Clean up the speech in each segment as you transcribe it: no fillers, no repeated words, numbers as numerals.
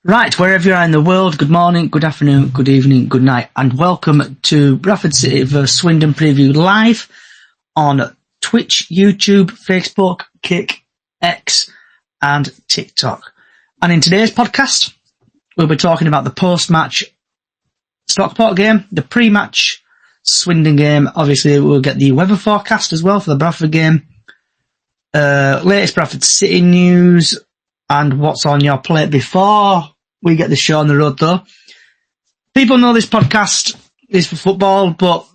Right, wherever you are in the world, good morning, good afternoon, good evening, good night, and welcome to Bradford City vs Swindon preview live on Twitch, YouTube, Facebook, Kick, X, and TikTok. And in today's podcast, we'll be talking about the post-match Stockport game, the pre-match Swindon game. Obviously, we'll get the weather forecast as well for the Bradford game, latest Bradford City news, and what's on your plate before we get the show on the road, though. People know this podcast is for football, but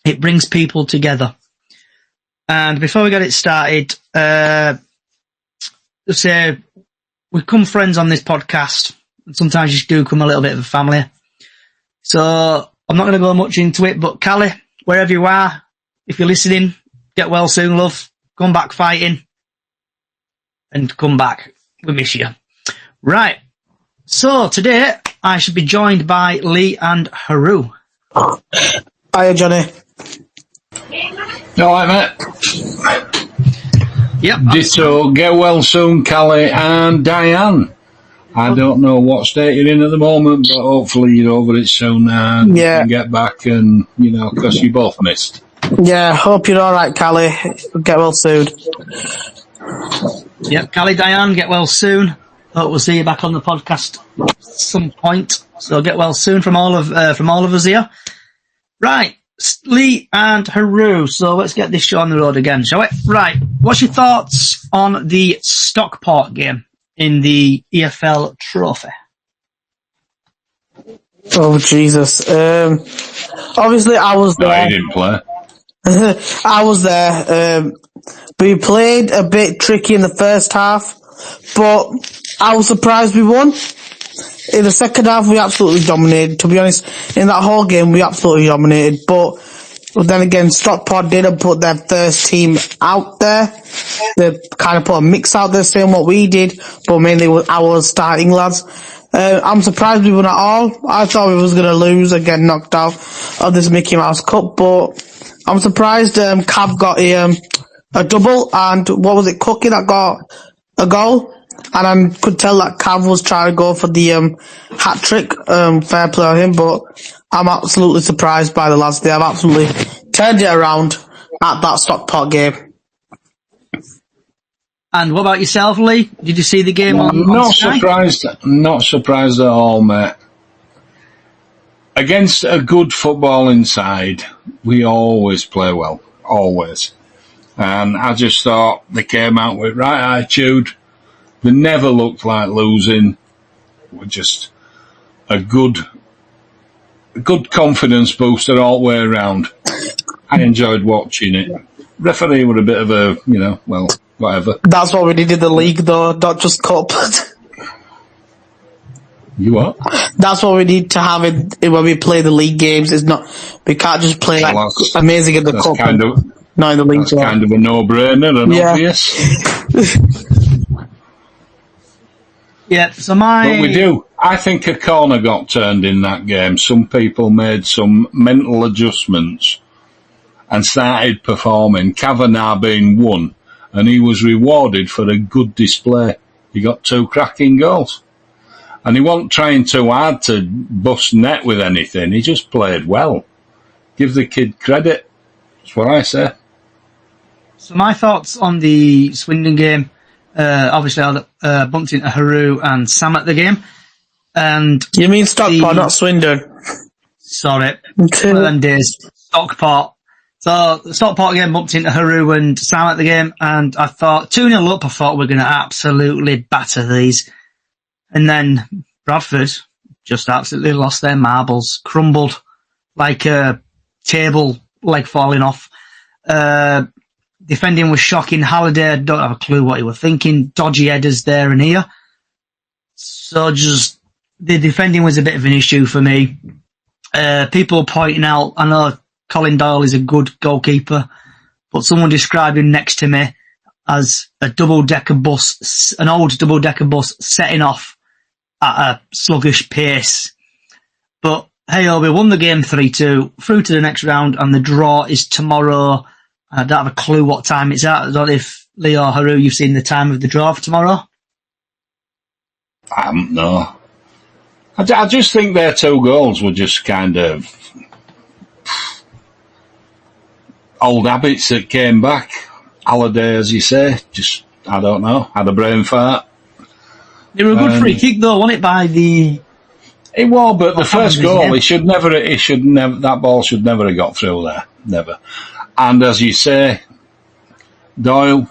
it brings people together. And before we get it started, let's say we come friends on this podcast, and sometimes you do come a little bit of a family. So I'm not going to go much into it, but Callie, wherever you are, if you're listening, get well soon, love. Come back fighting. And come back. We miss you. Right. So today I should be joined by Lee and Haru. Hiya, Johnny. All right, mate. Yep. Ditto. Get well soon, Callie and Diane. I don't know what state you're in at the moment, but hopefully you're over it soon and you can get back and, because you both missed. Yeah, hope you're all right, Callie. Get well soon. Yep, Callie, Diane, get well soon. Hope we'll see you back on the podcast at some point. So get well soon from all of us here. Right, Lee and Haru. So let's get this show on the road again, shall we? Right, what's your thoughts on the Stockport game in the EFL Trophy? Oh, Jesus. Obviously, I was there. I didn't play. I was there. We played a bit tricky in the first half, but I was surprised we won. In the second half, we absolutely dominated. To be honest, in that whole game, we absolutely dominated. But then again, Stockport didn't put their first team out there. They kind of put a mix out there saying what we did, but mainly with our starting lads. I'm surprised we won at all. I thought we was going to lose and get knocked out of this Mickey Mouse Cup, but I'm surprised Cav got a double, and what was it, Cookie that got a goal? And I could tell that Cav was trying to go for the hat trick. Fair play on him, but I'm absolutely surprised by the lads. They have absolutely turned it around at that Stockport game. And what about yourself, Lee? Did you see the game Not surprised at all, mate. Against a good footballing side, we always play well. Always. And I just thought they came out with right attitude. They never looked like losing. We're just a good confidence booster all the way around. I enjoyed watching it. Referee were a bit of a, whatever. That's what we did in the league, though, not just cup. You what? That's what we need to have when we play the league games. We can't just play amazing in the cup. Not in the league. That's kind of a no-brainer and obvious. Yeah, so But we do. I think a corner got turned in that game. Some people made some mental adjustments and started performing. Kavanagh being one, and he was rewarded for a good display. He got 2 cracking goals. And he wasn't trying too hard to bust net with anything. He just played well. Give the kid credit. That's what I say. So my thoughts on the Swindon game, obviously I bumped into Haru and Sam at the game. And you mean Stockport, not Swindon? Sorry. One of them days. Stockport. So the Stockport game bumped into Haru and Sam at the game, and I thought 2-0 up, I thought we're going to absolutely batter these. And then Bradford just absolutely lost their marbles, crumbled like a table leg falling off. Defending was shocking. Halliday, I don't have a clue what he was thinking. Dodgy headers there and here. So just the defending was a bit of an issue for me. People pointing out, I know Colin Doyle is a good goalkeeper, but someone described him next to me as a double-decker bus, an old double-decker bus setting off at a sluggish pace. But hey, we won the game 3-2, through to the next round, and the draw is tomorrow. I don't have a clue what time it's at. I don't know if Lee or Haru, you've seen the time of the draw for tomorrow? No. I just think their 2 goals were just kind of old habits that came back. Halliday, as you say, just, I don't know, had a brain fart. They were a good free kick though, wasn't it, by the... It was, but the first goal, that ball should never have got through there. Never. And as you say, Doyle,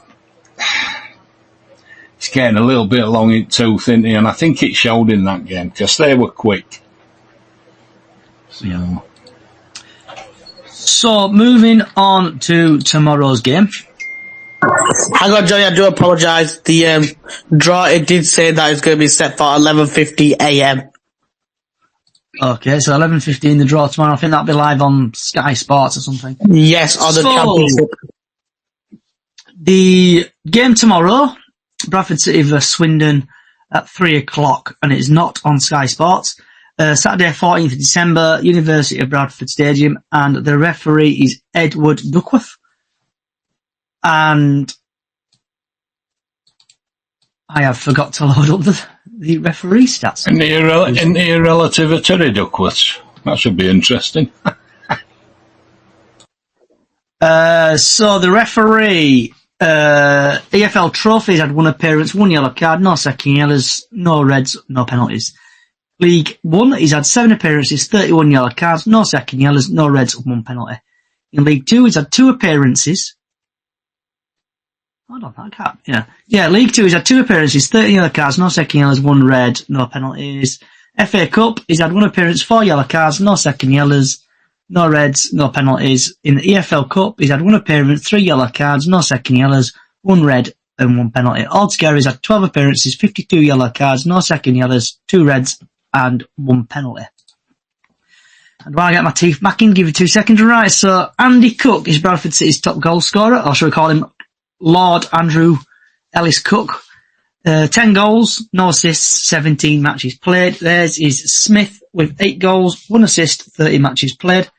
he's getting a little bit long in tooth, isn't he? And I think it showed in that game, because they were quick. Yeah. So, moving on to tomorrow's game. Hang on, Johnny, I do apologise. The draw, it did say that it's going to be set for 11:50 a.m. Okay, so 11:15 the draw tomorrow. I think that'll be live on Sky Sports or something. Yes, on the Championship. The game tomorrow, Bradford City vs Swindon at 3 o'clock, and it's not on Sky Sports. Saturday, 14th of December, University of Bradford Stadium, and the referee is Edward Duckworth. And I have forgot to load up the referee stats. Isn't he a relative of Terry Duckworth? That should be interesting. So the referee, EFL trophies had 1 appearance, 1 yellow card, no second yellows, no reds, no penalties. League 1, he's had 7 appearances, 31 yellow cards, no second yellows, no reds, 1 penalty. In League 2, he's had 2 appearances. Hold on, I can't, yeah, League 2, he's had 2 appearances, 30 yellow cards, no second yellows, 1 red, no penalties. FA Cup, he's had 1 appearance, 4 yellow cards, no second yellows, no reds, no penalties. In the EFL Cup, he's had 1 appearance, 3 yellow cards, no second yellows, 1 red and 1 penalty. Altogether, he's had 12 appearances, 52 yellow cards, no second yellows, 2 reds and 1 penalty. And while I get my teeth back in, give you 2 seconds. Right, so Andy Cook is Bradford City's top goal scorer, or should we call him Lord Andrew Ellis Cook. 10 goals, no assists, 17 matches played. Theirs is Smith with 8 goals, 1 assist, 30 matches played.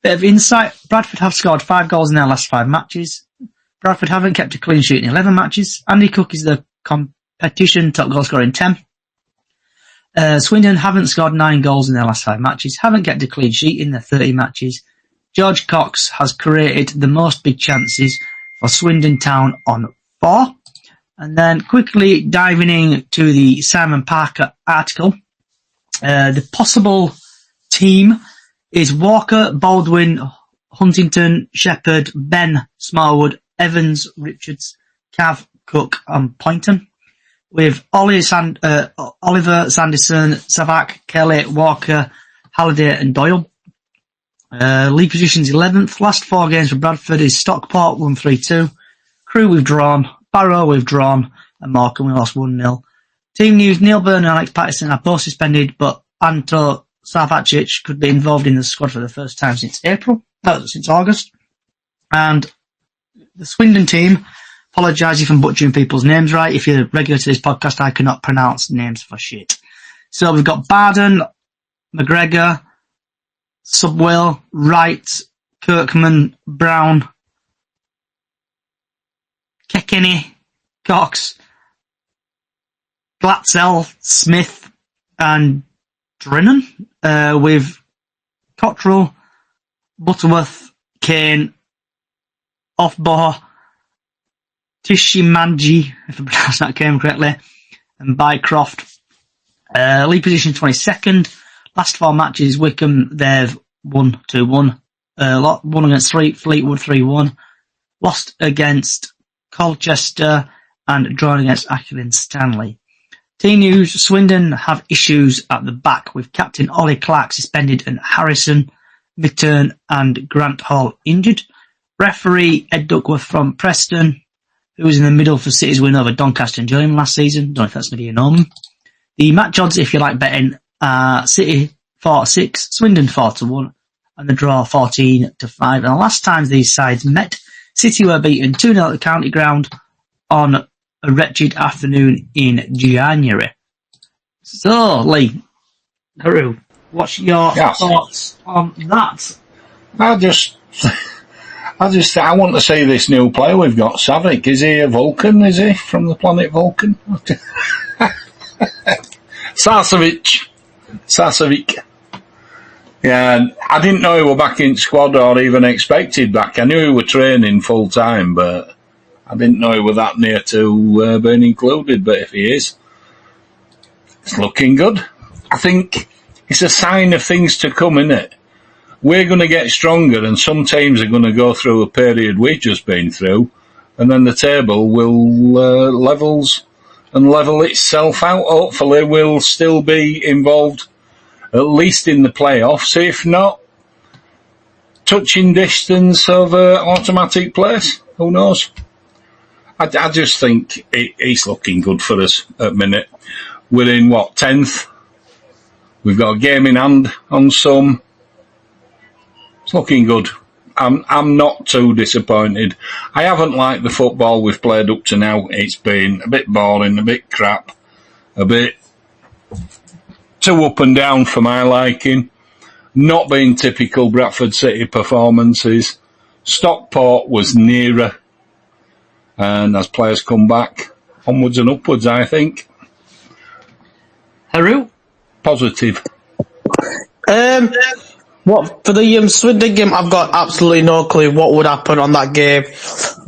Bit of insight, Bradford have scored 5 goals in their last 5 matches. Bradford haven't kept a clean sheet in 11 matches. Andy Cook is the competition top goal scorer in 10. Swindon haven't scored 9 goals in their last 5 matches, haven't kept a clean sheet in their 30 matches. George Cox has created the most big chances for Swindon Town on 4. And then quickly diving into the Simon Parker article, the possible team is Walker, Baldwin, Huntington, Shepherd, Ben, Smallwood, Evans, Richards, Cav, Cook and Poynton. With Oliver Sanderson, Savak, Kelly, Walker, Halliday and Doyle. League positions 11th. Last 4 games for Bradford is Stockport 1-3-2, Crewe withdrawn, Barrow withdrawn, and Morecambe we lost 1-0. Team news, Neil Byrne and Alex Patterson are both suspended, but Anto Sarvacic could be involved in the squad for the first time since August. And the Swindon team, apologise if I'm butchering people's names right. If you're regular to this podcast, I cannot pronounce names for shit. So we've got Barden, McGregor, Subwell, Wright, Kirkman, Brown, Kekeny, Cox, Glatzel, Smith, and Drennan, with Cottrell, Butterworth, Kane, Offbar, Tishimanji, if I pronounce that game correctly, and Bycroft. League position 22nd. Last 4 matches, Wickham, they've won 2-1. Won against Fleetwood 3-1. Lost against Colchester and drawn against Ashton Stanley. Team news, Swindon have issues at the back with captain Ollie Clark suspended and Harrison, Mitturn and Grant Hall injured. Referee Ed Duckworth from Preston, who was in the middle for City's win over Doncaster and Gillingham last season. Don't know if that's going to be a norm. The match odds, if you like betting, are City 4-6, Swindon 4-1, and the draw 14-5. And the last time these sides met, City were beaten 2-0 at the County Ground on a wretched afternoon in January. So, Lee, Haru, what's your thoughts on that? I want to see this new player we've got, Savic. Is he a Vulcan? Is he from the planet Vulcan? Sarcevic. Yeah, I didn't know he were back in squad or even expected back. I knew he were training full time, but I didn't know he were that near to being included. But if he is, it's looking good. I think it's a sign of things to come, isn't it? We're going to get stronger, and some teams are going to go through a period we've just been through, and then the table will level itself out. Hopefully, we'll still be involved, at least in the playoffs, if not touching distance of automatic place. Who knows? I just think it's looking good for us at the minute. We're in, 10th? We've got a game in hand on some. It's looking good. I'm not too disappointed. I haven't liked the football we've played up to now. It's been a bit boring, a bit crap, a bit too up and down for my liking. Not being typical Bradford City performances. Stockport was nearer. And as players come back, onwards and upwards, I think. Haru? Positive. What for the Swindon game? I've got absolutely no clue what would happen on that game.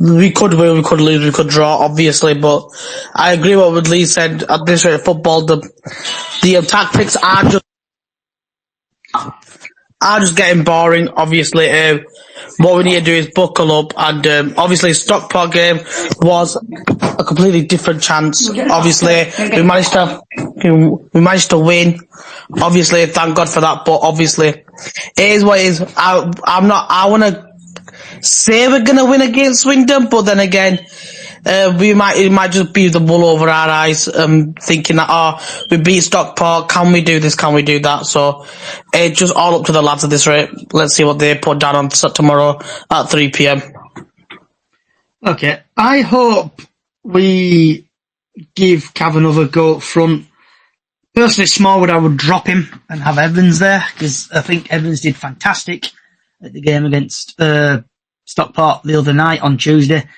We could win, we could lose, we could draw, obviously. But I agree with what Lee said. At this rate of football, the tactics are just getting boring. Obviously, what we need to do is buckle up. And obviously, Stockport game was a completely different chance. Obviously, we managed to win. Obviously, thank God for that. But obviously, it is what it is. I want to say we're going to win against Swindon, but then again, it might just be the wool over our eyes, thinking that, we beat Stockport, can we do this, can we do that? So, it's just all up to the lads at this rate. Let's see what they put down on tomorrow at 3 p.m. Okay, I hope we give Cav another go up front. Personally, Smallwood, I would drop him and have Evans there, because I think Evans did fantastic at the game against Stockport the other night on Tuesday.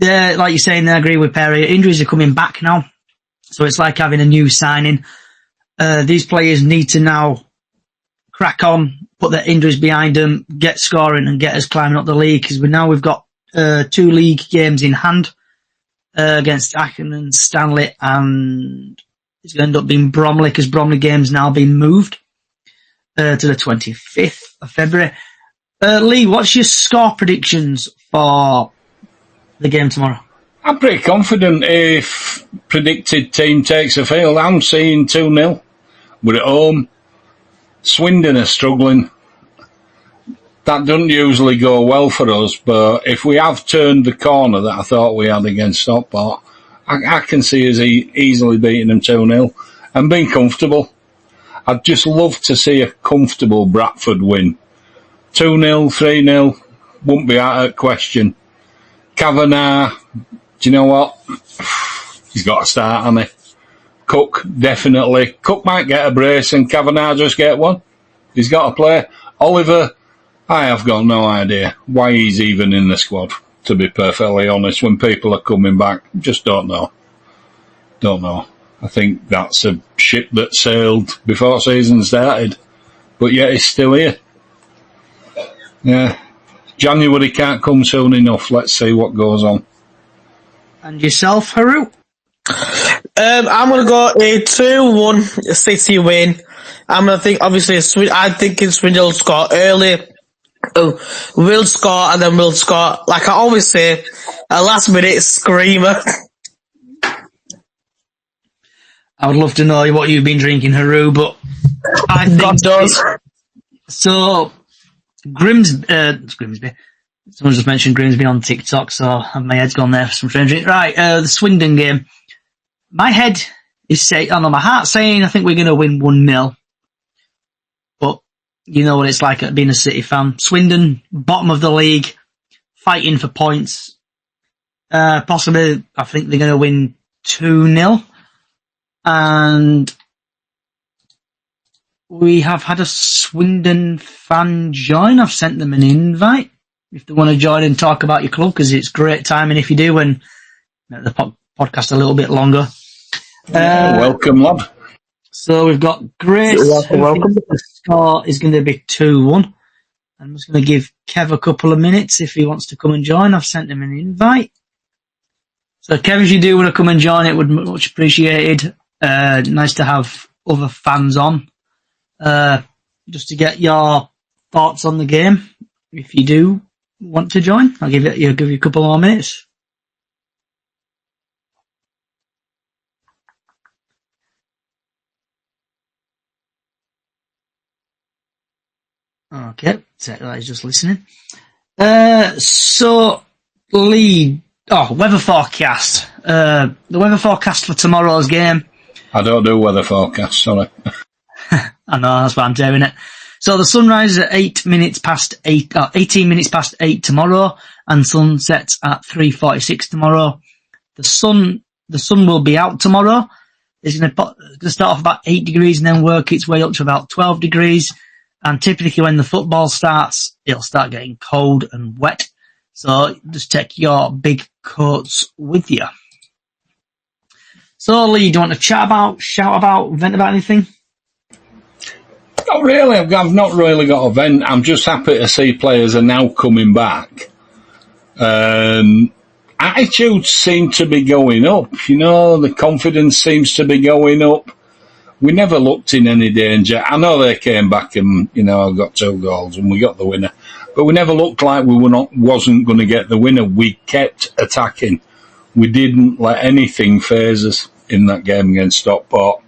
Like you're saying, I agree with Perry. Injuries are coming back now, so it's like having a new signing. These players need to now crack on, put their injuries behind them, get scoring and get us climbing up the league, because we've got 2 league games in hand against Aachen and Stanley, and it's going to end up being Bromley, because Bromley game's now been moved to the 25th of February. Lee, what's your score predictions for the game tomorrow? I'm pretty confident if predicted team takes a field. I'm seeing 2-0. We're at home. Swindon are struggling. That doesn't usually go well for us, but if we have turned the corner that I thought we had against Stockport, I can see us easily beating them 2-0 and being comfortable. I'd just love to see a comfortable Bradford win. 2-0, 3-0, wouldn't be out of question. Kavanagh, do you know what? He's got to start, hasn't he? Cook, definitely. Cook might get a brace and Kavanagh just get one. He's got to play. Oliver, I have got no idea why he's even in the squad, to be perfectly honest. When people are coming back, just don't know. Don't know. I think that's a ship that sailed before season started, but yet it's still here. Yeah. January can't come soon enough. Let's see what goes on. And yourself, Haru? I'm going to go a 2-1 City win. I'm going to think, obviously, I think Swindon will score early. We'll score, and then we'll score, like I always say, a last minute screamer. I would love to know what you've been drinking, Haru, but I think God does. So, Grimsby. Someone just mentioned Grimsby on TikTok, so my head's gone there for some strange reason. Right, the Swindon game. My head is saying, my heart's saying I think we're going to win 1-0. But you know what it's like being a City fan. Swindon, bottom of the league, fighting for points. Possibly, I think they're going to win 2-0. And we have had a Swindon fan join. I've sent them an invite if they want to join and talk about your club, because it's great timing if you do, and make the podcast a little bit longer. Welcome, lad. So we've got Grace. Welcome. The score is going to be 2-1. I'm just going to give Kev a couple of minutes if he wants to come and join. I've sent him an invite. So Kev, if you do want to come and join, it would be much appreciated. Nice to have other fans on. Just to get your thoughts on the game. If you do want to join, I'll give you a couple more minutes. Okay, so he's just listening. So Lee, weather forecast. The weather forecast for tomorrow's game. I don't do weather forecasts, sorry. I know, that's why I'm doing it. So the sunrise is at 18 minutes past 8 tomorrow, and sun sets at 3:46 tomorrow. The sun will be out tomorrow. It's going to start off about 8 degrees and then work its way up to about 12 degrees. And typically when the football starts, it'll start getting cold and wet. So just take your big coats with you. So Lee, do you want to shout about, vent about anything? Not really. I've not really got a vent. I'm just happy to see players are now coming back. Attitudes seem to be going up. The confidence seems to be going up. We never looked in any danger. I know they came back and, got 2 goals and we got the winner. But we never looked like we wasn't going to get the winner. We kept attacking. We didn't let anything faze us in that game against Stockport.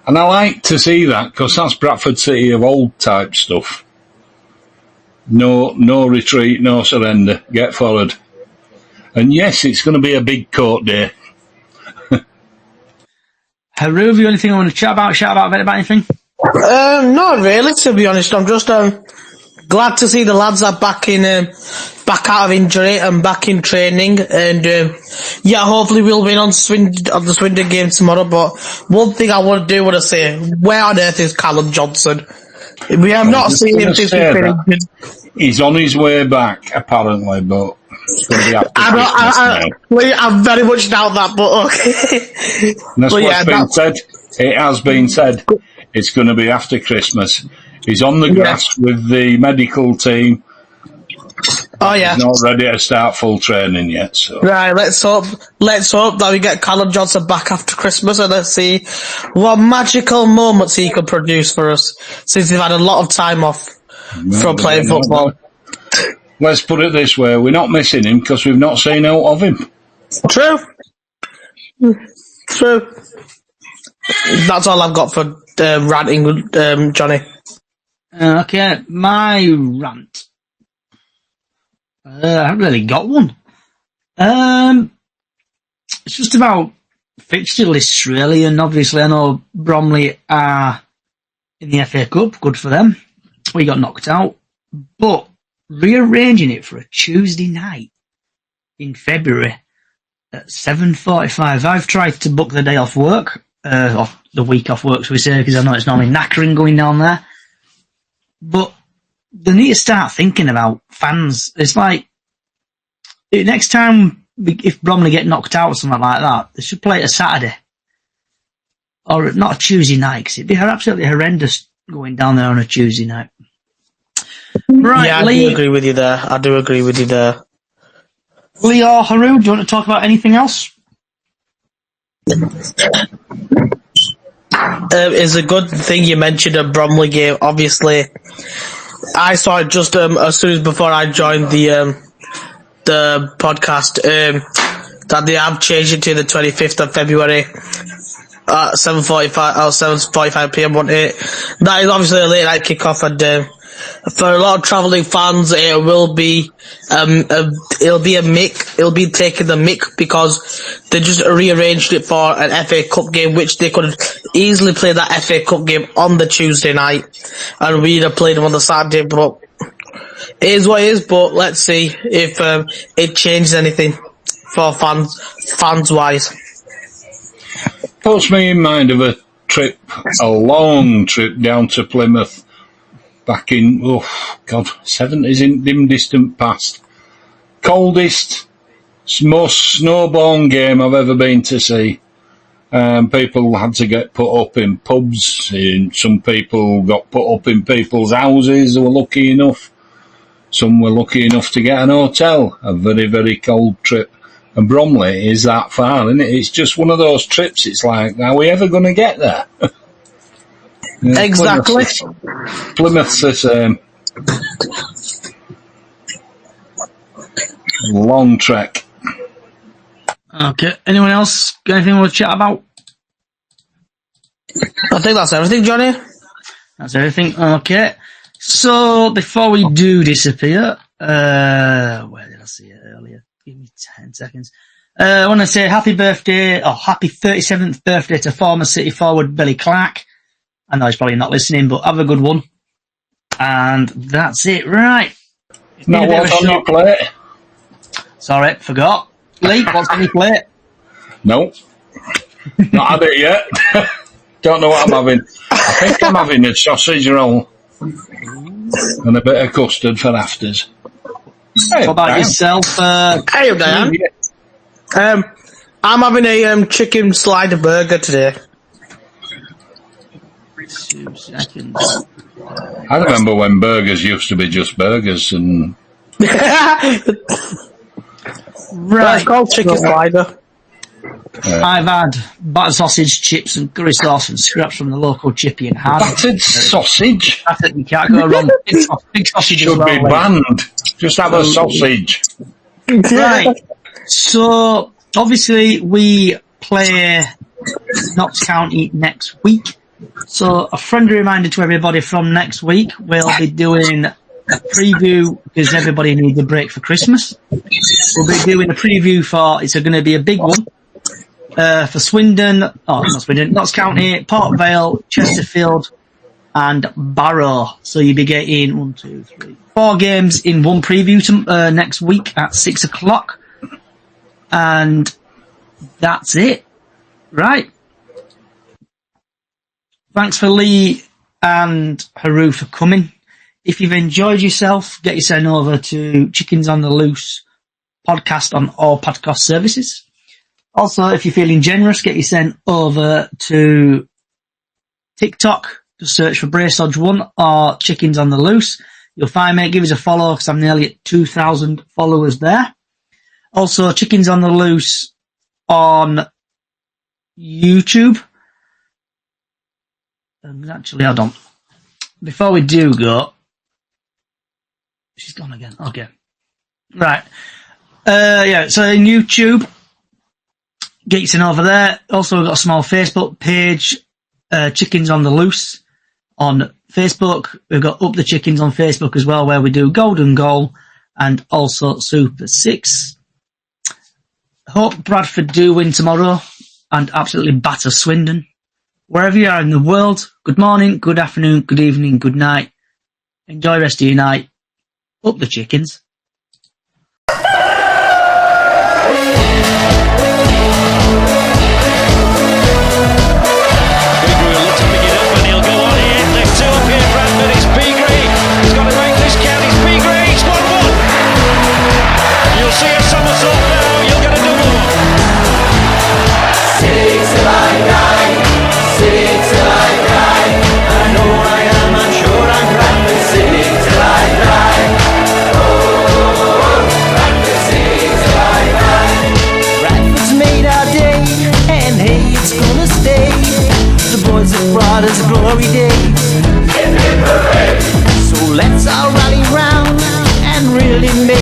And I like to see that because that's Bradford City of old type stuff. No retreat, no surrender. Get forward. And yes, it's going to be a big court day. Haru, have you anything you want to shout about anything? Not really, to be honest. I'm just glad to see the lads are back out of injury and back in training. And hopefully we'll win on the Swindon game tomorrow. But one thing I want to say, where on earth is Callum Johnson? We have not seen him since he's been injured. He's on his way back, apparently, but it's going to be after Christmas I very much doubt that, but okay. That's what's been said. It has been said. It's going to be after Christmas. He's on the grass with the medical team. Oh yeah. He's not ready to start full training yet. So. Right, let's hope that we get Callum Johnson back after Christmas and let's see what magical moments he can produce for us since he's had a lot of time off from playing football. Let's put it this way, we're not missing him because we've not seen out of him. True. That's all I've got for ranting, Johnny. Okay, my rant. I haven't really got one. It's just about fixture lists, really, and obviously I know Bromley are in the FA Cup, good for them. We got knocked out, but rearranging it for a Tuesday night in February at 7:45. I've tried to book the day off work, off the week off work, so we say, because I know it's normally knackering going down there. But they need to start thinking about fans. It's like, next time, if Bromley get knocked out or something like that, they should play it a Saturday. Or not a Tuesday night, because it'd be absolutely horrendous going down there on a Tuesday night. Right, yeah, Lee, I do agree with you there. Lee or Haru, do you want to talk about anything else? It's a good thing you mentioned a Bromley game. Obviously, I saw it just as soon as before I joined the podcast that they have changed it to the 25th of February at 7:45 p.m. Wasn't it? That is obviously a late night kickoff, and for a lot of travelling fans, it will be it'll be a mick. It'll be taking the mick because they just rearranged it for an FA Cup game, which they could easily play that FA Cup game on the Tuesday night, and we'd have played them on the Saturday. But it is what it is. But let's see if it changes anything for fans wise. Puts me in mind of a long trip down to Plymouth. Back in, 70s in dim distant past. Coldest, most snowborn game I've ever been to see. People had to get put up in pubs. Some people got put up in people's houses who were lucky enough. Some were lucky enough to get an hotel. A very, very cold trip. And Bromley is that far, isn't it? It's just one of those trips. It's like, are we ever going to get there? Yeah, Exactly. Plymouth's the same. Long trek. Okay. Anyone else got anything we want to chat about? I think that's everything, Johnny. That's everything. Okay. So before we do disappear, where did I see it earlier? Give me 10 seconds. I want to say happy 37th birthday to former City forward Billy Clark. I know he's probably not listening, but have a good one. And that's it, right? Not what's on your plate. Sorry, forgot. Lee, what's on your plate? No. Not had it yet. Don't know what I'm having. I think I'm having a sausage roll and a bit of custard for afters. Hey, What about Dan. yourself? Hey, Diane. I'm having a chicken slider burger today. 2 seconds. I remember when burgers used to be just burgers, and Right, it's called chicken slider. I've had battered sausage, chips, and curry sauce and scraps from the local chippy and hard. battered sausage That's it, you can't go wrong. Big sausage as should well. be like. banned. Just have a sausage. Right. So, obviously, we play Notts County next week. So, a friendly reminder to everybody from next week, we'll be doing a preview because everybody needs a break for Christmas. We'll be doing a preview for, it's going to be a big one, for Swindon, not Swindon, Notts County, Port Vale, Chesterfield, and Barrow. So you'll be getting 1, 2, 3, 4 games in one preview next week at 6 o'clock. And that's it. Right. Thanks for Lee and Haru for coming. If you've enjoyed yourself, get yourself over to Chickens on the Loose podcast on all podcast services. Also, if you're feeling generous, get yourself over to TikTok. Just search for Braceodge1 or Chickens on the Loose. You'll find me. Give us a follow because I'm nearly at 2,000 followers there. Also, Chickens on the Loose on YouTube. Actually, hold on. Before we do go, she's gone again. Okay. Right. Yeah, so in YouTube, get yourself over there. Also, we've got a small Facebook page, Chickens on the Loose on Facebook. We've got Up the Chickens on Facebook as well, where we do Golden Goal and also Super 6. Hope Bradford do win tomorrow and absolutely batter Swindon. Wherever you are in the world, good morning, good afternoon, good evening, good night. Enjoy the rest of your night. Up the Chickens. It's a glory day. So let's all rally round and really make